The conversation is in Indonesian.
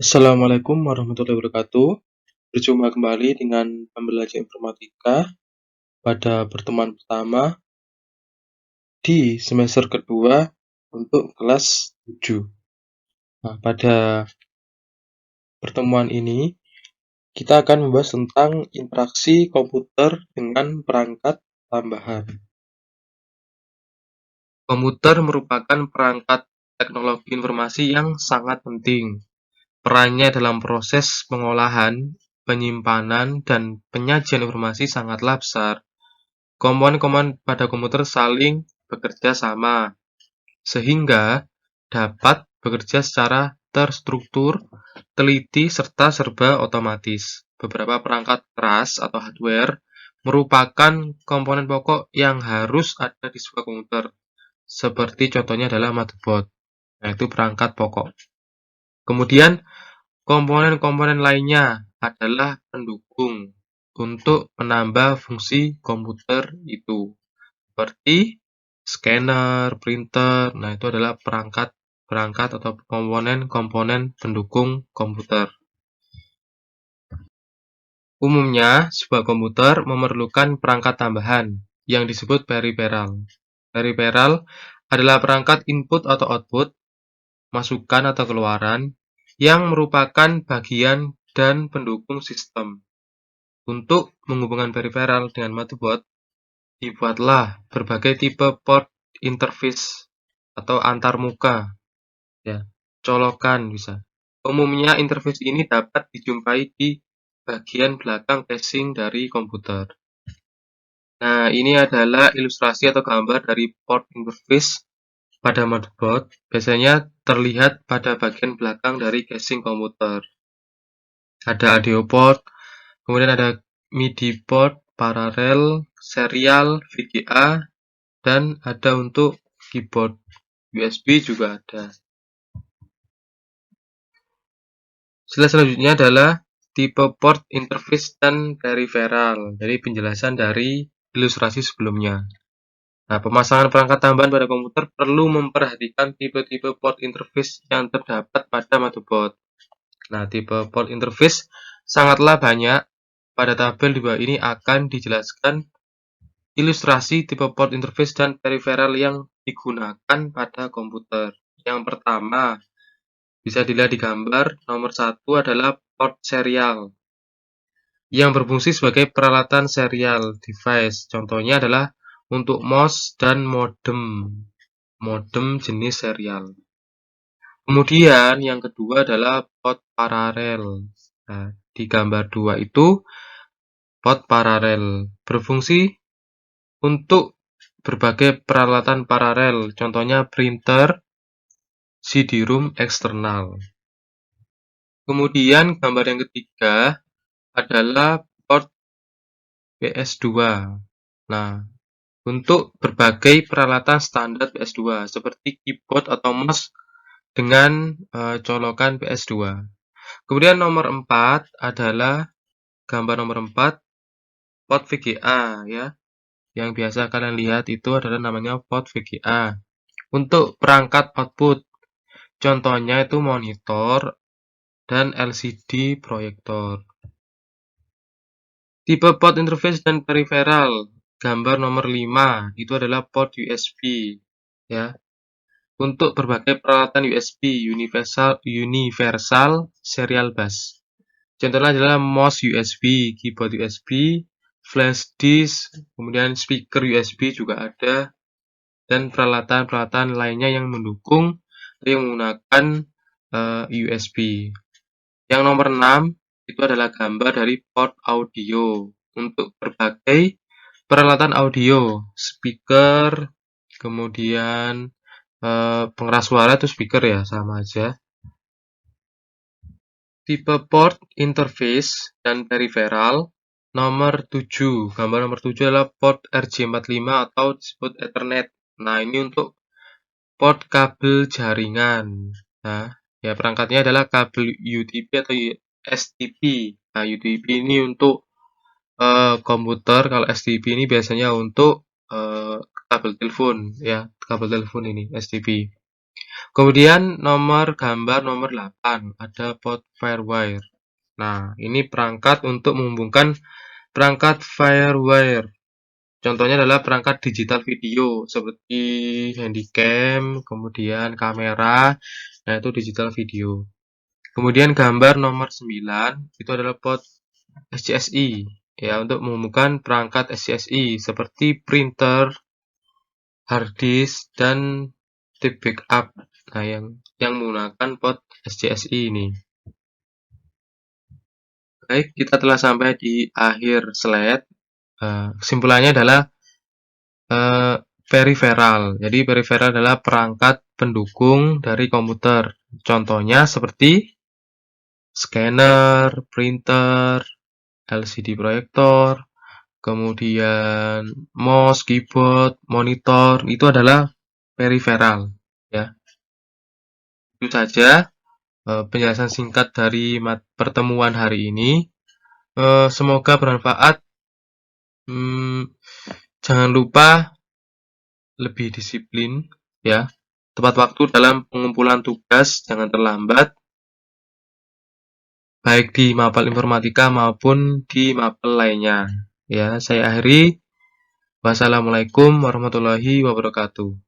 Assalamualaikum warahmatullahi wabarakatuh. Berjumpa kembali dengan pembelajaran informatika pada pertemuan pertama di semester kedua untuk kelas 7. Nah, pada pertemuan ini kita akan membahas tentang interaksi komputer dengan perangkat tambahan. Komputer merupakan perangkat teknologi informasi yang sangat penting. Perannya dalam proses pengolahan, penyimpanan, dan penyajian informasi sangatlah besar. Komponen-komponen pada komputer saling bekerja sama, sehingga dapat bekerja secara terstruktur, teliti, serta serba otomatis. Beberapa perangkat keras atau hardware merupakan komponen pokok yang harus ada di sebuah komputer, seperti contohnya adalah motherboard, yaitu perangkat pokok. Kemudian, komponen-komponen lainnya adalah pendukung untuk menambah fungsi komputer itu, seperti scanner, printer. Nah, itu adalah perangkat atau komponen-komponen pendukung komputer. Umumnya, sebuah komputer memerlukan perangkat tambahan yang disebut periferal. Periferal adalah perangkat input atau output, masukan atau keluaran, yang merupakan bagian dan pendukung sistem. Untuk menghubungkan periferal dengan motherboard, dibuatlah berbagai tipe port interface atau antarmuka, ya, colokan bisa. Umumnya interface ini dapat dijumpai di bagian belakang casing dari komputer. Nah, ini adalah ilustrasi atau gambar dari port interface pada motherboard. Biasanya terlihat pada bagian belakang dari casing komputer. Ada audio port, kemudian ada MIDI port, paralel, serial, VGA, dan ada untuk keyboard. USB juga ada. Slide selanjutnya adalah tipe port interface dan periferal. Jadi penjelasan dari ilustrasi sebelumnya. Nah, pemasangan perangkat tambahan pada komputer perlu memperhatikan tipe-tipe port interface yang terdapat pada motherboard. Nah, tipe port interface sangatlah banyak. Pada tabel di bawah ini akan dijelaskan ilustrasi tipe port interface dan periferal yang digunakan pada komputer. Yang pertama, bisa dilihat di gambar, nomor 1 adalah port serial, yang berfungsi sebagai peralatan serial device. Contohnya adalah untuk mouse dan modem jenis serial. Kemudian yang kedua adalah port paralel. Nah, di gambar 2 itu port paralel berfungsi untuk berbagai peralatan paralel, contohnya printer, CD-ROM eksternal. Kemudian gambar yang ketiga adalah port PS2. Nah, untuk berbagai peralatan standar PS2 seperti keyboard atau mouse dengan colokan PS2. Kemudian nomor 4 adalah gambar nomor 4 port VGA, ya. Yang biasa kalian lihat itu adalah namanya port VGA. Untuk perangkat output, contohnya itu monitor dan LCD proyektor. Tipe port interface dan periferal, gambar nomor 5, itu adalah port USB, ya. Untuk berbagai peralatan USB, universal serial bus. Contohnya adalah mouse USB, keyboard USB, flash disk, kemudian speaker USB juga ada, dan peralatan-peralatan lainnya yang mendukung yang menggunakan USB. Yang nomor 6 itu adalah gambar dari port audio untuk berbagai peralatan audio, speaker, kemudian pengeras suara itu speaker, ya, sama aja. Tipe port interface dan periferal nomor 7. Gambar nomor 7 adalah port RJ45 atau disebut Ethernet. Nah, ini untuk port kabel jaringan. Nah, ya, perangkatnya adalah kabel UTP atau STP. Nah, UTP ini untuk komputer, kalau STP ini biasanya untuk kabel telepon, ya, kabel telepon ini STP. Kemudian nomor gambar nomor 8 ada port FireWire. Nah, ini perangkat untuk menghubungkan perangkat FireWire. Contohnya adalah perangkat digital video seperti handycam, kemudian kamera, nah itu digital video. Kemudian gambar nomor 9 itu adalah port SCSI ya untuk menghubungkan perangkat SCSI seperti printer, hard disk dan tape backup. Nah, yang menggunakan port SCSI ini. Baik, kita telah sampai di akhir slide. Kesimpulannya adalah peripheral. Jadi peripheral adalah perangkat pendukung dari komputer. Contohnya seperti scanner, printer, LCD proyektor, kemudian mouse, keyboard, monitor, itu adalah peripheral ya. Itu saja penjelasan singkat dari pertemuan hari ini. Semoga bermanfaat. Jangan lupa lebih disiplin ya. Tepat waktu dalam pengumpulan tugas, jangan terlambat. Baik di mapel informatika maupun di mapel lainnya. Ya, saya akhiri. Wassalamualaikum warahmatullahi wabarakatuh.